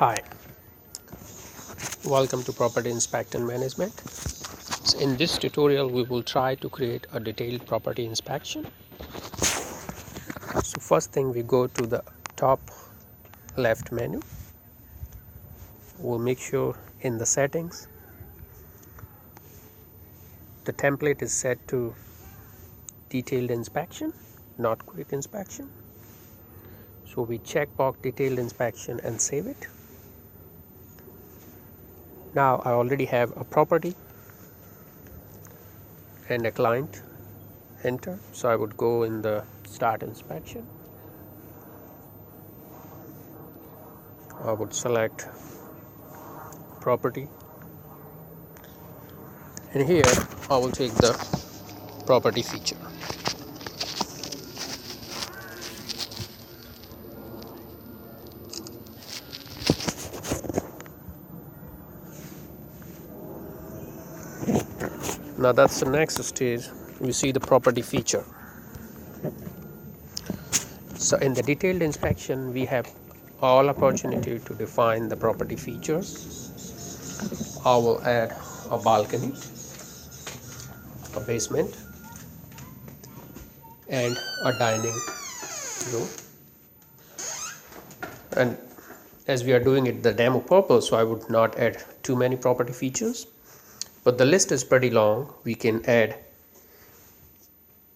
Hi, welcome to Property Inspection Management. So in this tutorial, we will try to create a detailed property inspection. So first thing, we go to the top left menu. We'll make sure in the settings, the template is set to detailed inspection, not quick inspection. So we check box detailed inspection and save it. Now I already have a property and a client. Enter. So I would go in the start inspection. I would select property, and here I will take the property feature. Now that's the next stage. We see the property feature. So in the detailed inspection, we have all opportunity to define the property features. I will add a balcony, a basement, and a dining room. And as we are doing it the demo purpose, so I would not add too many property features, but the list is pretty long. We can add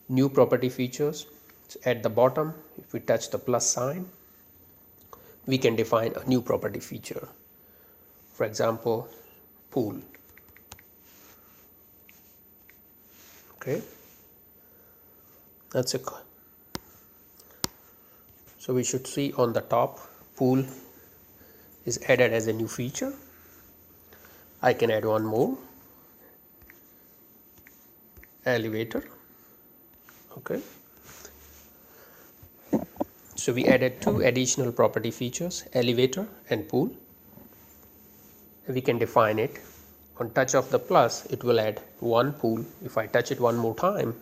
new property features. So at the bottom, if we touch the plus sign, we can define a new property feature. For example, pool. Okay, that's it. So we should see on the top, pool is added as a new feature. I can add one more, elevator. Okay, so we added two additional property features, elevator and pool. We can define it. On touch of the plus, it will add one pool. If I touch it one more time,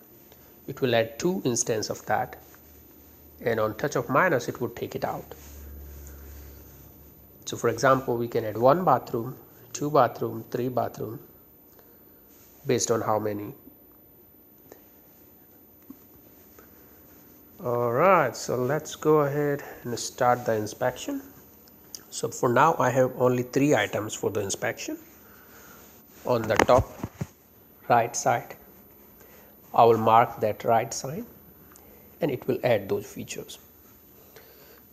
it will add two instances of that, and on touch of minus, it would take it out. So for example, we can add one bathroom, two bathroom, three bathroom, based on how many. Alright, so let's go ahead and start the inspection. So for now, I have only three items for the inspection. On the top right side, I will mark that right sign, and it will add those features.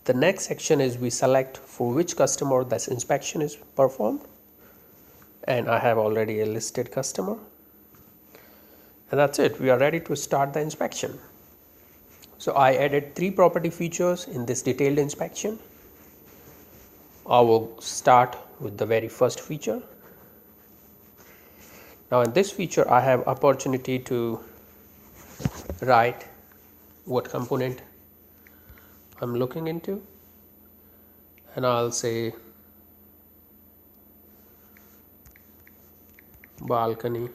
The next section is we select for which customer this inspection is performed, and I have already a listed customer, and that's it. We are ready to start the inspection. So I added three property features in this detailed inspection. I will start with the very first feature. Now in this feature, I have opportunity to write what component I'm looking into, and I'll say balcony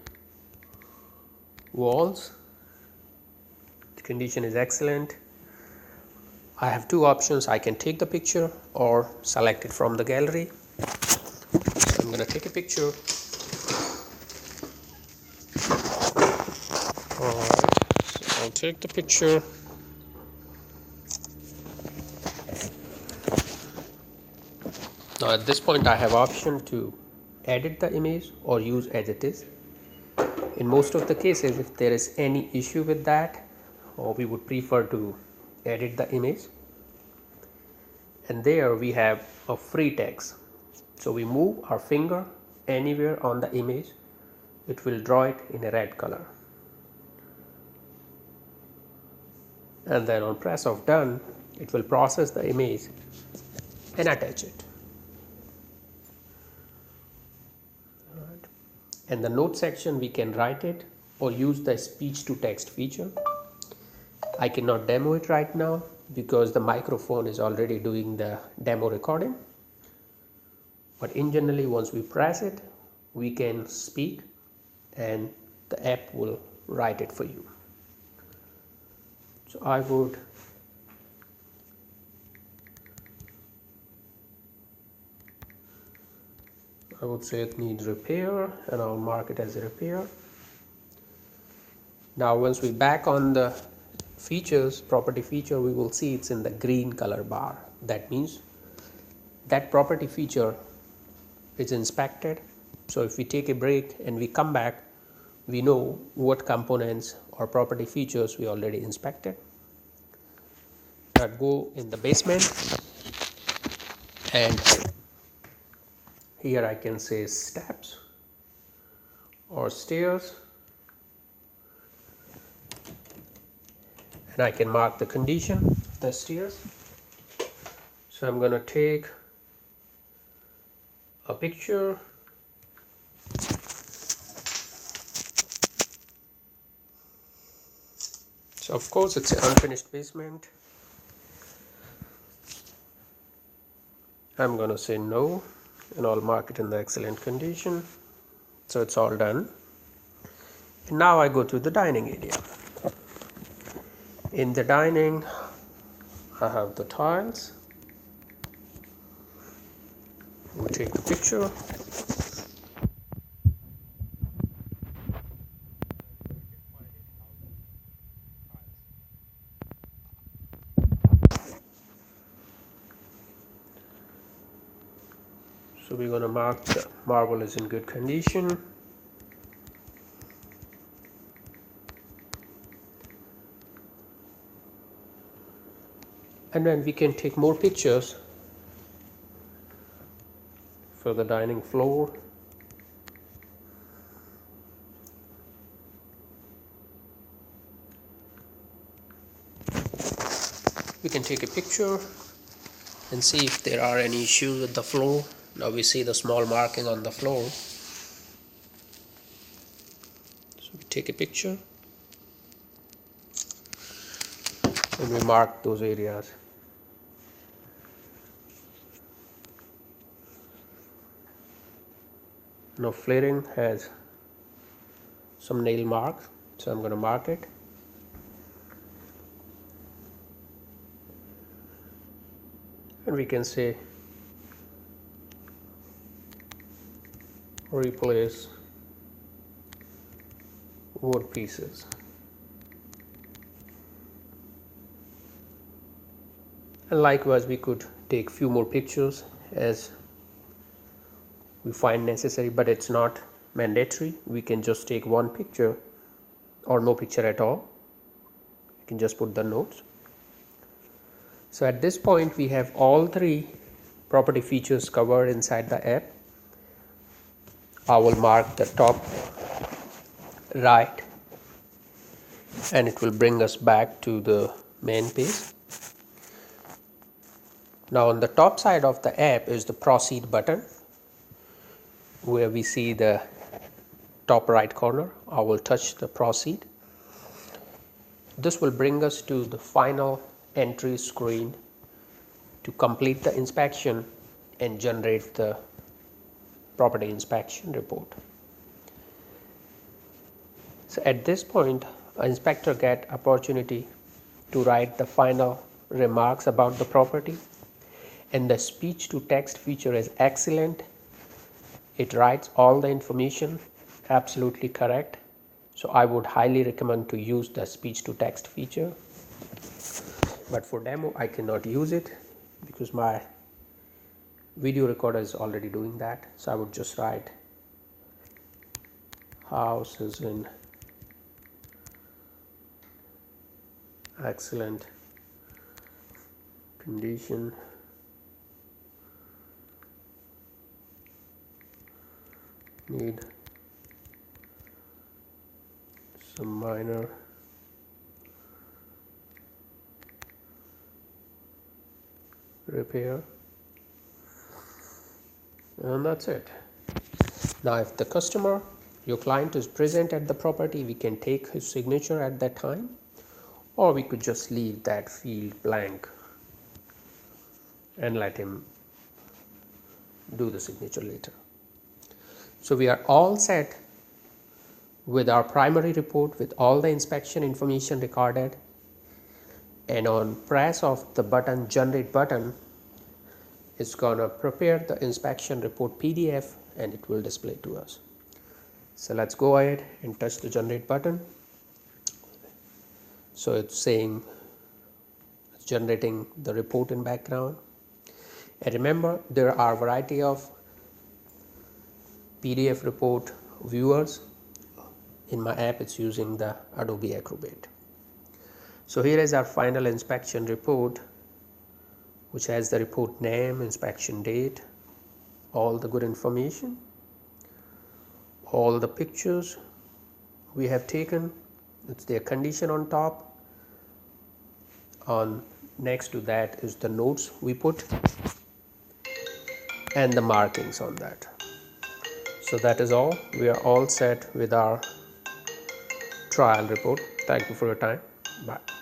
walls. The condition is excellent. I have two options. I can take the picture or select it from the gallery. So I'm going to take a picture. Alright, so I'll take the picture. Now at this point, I have option to edit the image or use as it is. In most of the cases, if there is any issue with that, or we would prefer to edit the image, and there we have a free text. So we move our finger anywhere on the image, it will draw it in a red color, and then on press of done, it will process the image and attach it. And the note section, we can write it or use the speech to text feature. I cannot demo it right now because the microphone is already doing the demo recording, but in generally, once we press it, we can speak and the app will write it for you. So I would I would say it needs repair, and I'll mark it as a repair. Now once we back on the features, property feature, we will see it's in the green color bar. That means that property feature is inspected. So if we take a break and we come back, we know what components or property features we already inspected. Now go in the basement, and here I can say steps or stairs, and I can mark the condition of the stairs. So I'm going to take a picture. So of course it's an unfinished basement. I'm going to say no, and I'll mark it in the excellent condition. So it's all done. And now I go to the dining area. In the dining, I have the tiles. We'll take the picture. So we're going to mark the marble is in good condition. And then we can take more pictures for the dining floor. We can take a picture and see if there are any issues with the floor. Now we see the small marking on the floor. So we take a picture and we mark those areas. Now flaring has some nail marks, so I'm going to mark it. And we can say replace wood pieces. And likewise we could take few more pictures as we find necessary, but it's not mandatory. We can just take one picture or no picture at all. You can just put the notes. So at this point we have all three property features covered inside the app. I will mark the top right, and it will bring us back to the main page. Now on the top side of the app is the proceed button, where we see the top right corner. I will touch the proceed. This will bring us to the final entry screen to complete the inspection and generate the property inspection report. So at this point, an inspector gets opportunity to write the final remarks about the property, and the speech to text feature is excellent. It writes all the information absolutely correct. So I would highly recommend to use the speech to text feature. But for demo I cannot use it because my video recorder is already doing that. So I would just write house is in excellent condition. Need some minor repair, and that's it. Now if the customer, your client, is present at the property, we can take his signature at that time, or we could just leave that field blank and let him do the signature later. So we are all set with our primary report with all the inspection information recorded, and on press of the button, generate button, it's gonna prepare the inspection report PDF and it will display to us. So let's go ahead and touch the generate button. So it's saying it's generating the report in background. And remember, there are a variety of PDF report viewers. In my app, it's using the Adobe Acrobat. So here is our final inspection report, which has the report name, inspection date, all the good information, all the pictures we have taken. It's their condition on top. On next to that is the notes we put and the markings on that. So that is all. We are all set with our trial report. Thank you for your time. Bye.